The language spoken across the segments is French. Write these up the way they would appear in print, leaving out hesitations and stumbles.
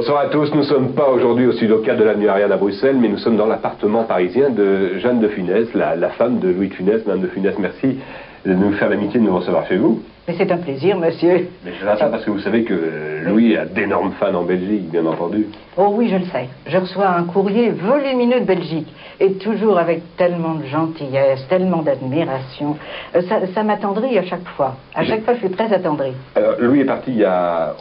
Bonsoir à tous, nous ne sommes pas aujourd'hui au studio 4 de l'avenue Ariane à Bruxelles, mais nous sommes dans l'appartement parisien de Jeanne de Funès, la femme de Louis de Funès. Madame de Funès, merci de nous faire l'amitié de nous recevoir chez vous. Mais c'est un plaisir, monsieur. Mais je dis ça parce que vous savez que Louis a d'énormes fans en Belgique, bien entendu. Oh oui, je le sais. Je reçois un courrier volumineux de Belgique, et toujours avec tellement de gentillesse, tellement d'admiration. Ça m'attendrit à chaque fois. À chaque fois, je suis très attendrie. Alors, Louis est parti il y a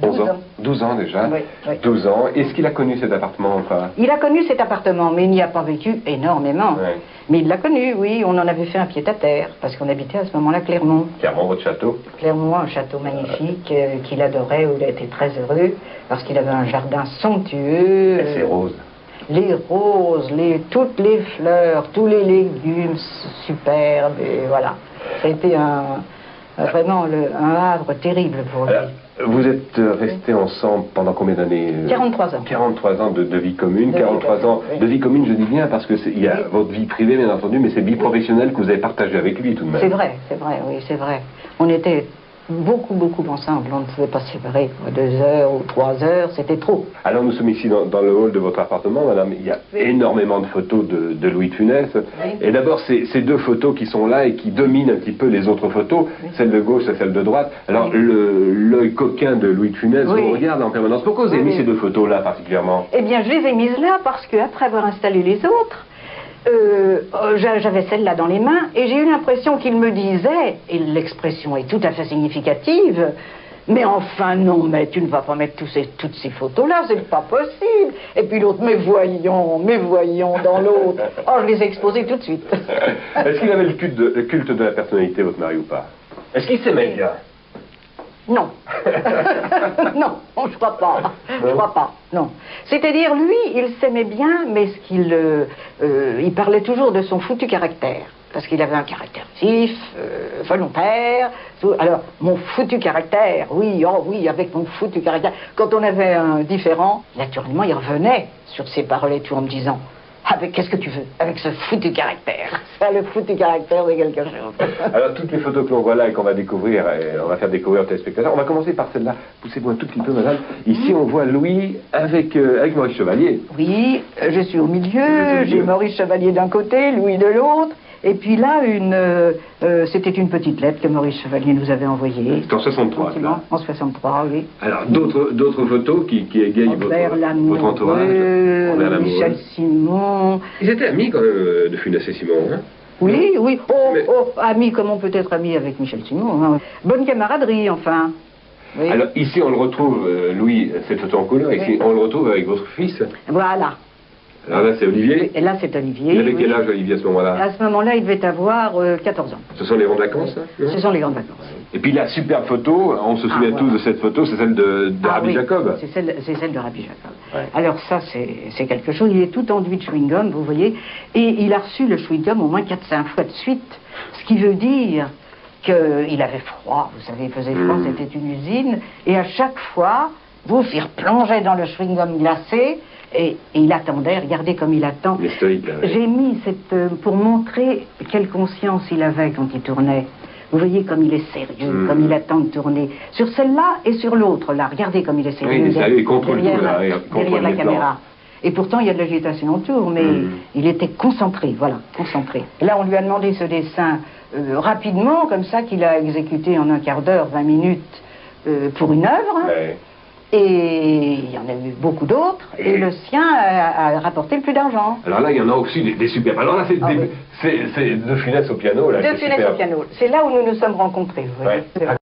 11 ans. 12 ans déjà. Oui, oui. 12 ans. Est-ce qu'il a connu cet appartement enfin? Il a connu cet appartement, mais il n'y a pas vécu énormément. Ouais. Mais il l'a connu, oui. On en avait fait un pied-à-terre, parce qu'on habitait à ce moment-là Clermont. Clermont, votre château? Clermont, un château magnifique qu'il adorait, où il a été très heureux, parce qu'il avait un jardin somptueux. Et c'est rose. Les roses, toutes les fleurs, tous les légumes superbes, et voilà. Ça a été vraiment un havre terrible pour lui. Alors, vous êtes restés ensemble pendant combien d'années? 43 ans. 43 ans de vie commune, 43 ans oui. de vie commune, je dis bien, parce qu'il y a votre vie privée, bien entendu, mais c'est vie professionnelle que vous avez partagée avec lui, tout de même. C'est vrai, oui, c'est vrai. On était beaucoup ensemble, on ne pouvait pas se séparer, 2 heures ou 3 heures, c'était trop. Alors nous sommes ici dans le hall de votre appartement, madame, il y a énormément de photos de Louis de Funès. Oui. Et d'abord, ces deux photos qui sont là et qui dominent un petit peu les autres photos, celle de gauche et celle de droite. Alors, l'œil coquin de Louis de Funès, on regarde en permanence. Pourquoi vous avez mis ces deux photos-là particulièrement? Eh bien, je les ai mises là parce qu'après avoir installé les autres, j'avais celle-là dans les mains et j'ai eu l'impression qu'il me disait, et l'expression est tout à fait significative, mais enfin non, mais tu ne vas pas mettre toutes ces photos-là, c'est pas possible. Et puis l'autre, mais voyons dans l'autre. Oh, je les ai exposées tout de suite. Est-ce qu'il avait le culte de la personnalité, votre mari, ou pas? Est-ce qu'il s'aimait bien? Non. Non, je crois pas. Je crois pas, non. C'est-à-dire, lui, il s'aimait bien, mais il parlait toujours de son foutu caractère. Parce qu'il avait un caractère vif, volontaire. Alors, mon foutu caractère, oui, oh oui, avec mon foutu caractère. Quand on avait un différend, naturellement, il revenait sur ses paroles et tout en me disant: avec qu'est-ce que tu veux? Avec ce foutu caractère. Ça, le foutu caractère, c'est quelque chose. Alors, toutes les photos que l'on voit là et qu'on va découvrir, on va faire découvrir aux téléspectateurs, on va commencer par celle-là. Poussez-vous un tout petit peu, madame. Ici, on voit Louis avec Maurice Chevalier. Oui, je suis au milieu, j'ai Maurice Chevalier d'un côté, Louis de l'autre. Et puis là, c'était une petite lettre que Maurice Chevalier nous avait envoyée. C'est en 63, là. En 63, oui. Alors, d'autres photos qui égayent votre entourage. Michel Simon. Ils étaient amis, quand même, de Funès et Simon, hein? Oui. Amis, comme on peut être ami avec Michel Simon, hein. Bonne camaraderie, enfin. Oui. Alors, ici, on le retrouve, Louis, cette photo en couleur, ici, on le retrouve avec votre fils. Voilà. Alors là, c'est Olivier. Et là, c'est Olivier. Il avait quel âge, Olivier, à ce moment-là? À ce moment-là, il devait avoir 14 ans. Ce sont les grandes vacances, hein? Ce sont les grandes vacances. Et puis la superbe photo, on se souvient tous de cette photo, c'est celle de Rabbi Jacob. C'est celle de Rabbi Jacob. Ouais. Alors ça, c'est quelque chose. Il est tout enduit de chewing-gum, vous voyez. Et il a reçu le chewing-gum au moins 4-5 fois de suite. Ce qui veut dire qu'il avait froid. Vous savez, il faisait froid, c'était une usine. Et à chaque fois, vous il replongeait dans le chewing-gum glacé. Et il attendait, regardez comme il attend. J'ai mis pour montrer quelle conscience il avait quand il tournait. Vous voyez comme il est sérieux, comme il attend de tourner. Sur celle-là et sur l'autre, là, regardez comme il est sérieux. Oui, il contrôle tout, là. Derrière la caméra. Et pourtant, il y a de l'agitation autour, mais il était concentré, voilà, concentré. Là, on lui a demandé ce dessin rapidement, comme ça, qu'il a exécuté en 1/4 d'heure, 20 minutes, pour une œuvre. Ouais. Et il y en a eu beaucoup d'autres, et le sien a rapporté le plus d'argent. Alors là, il y en a aussi des superbes. Alors là, c'est de Funès au piano. Là, de Funès au piano. C'est là où nous nous sommes rencontrés, vous voyez. Ouais.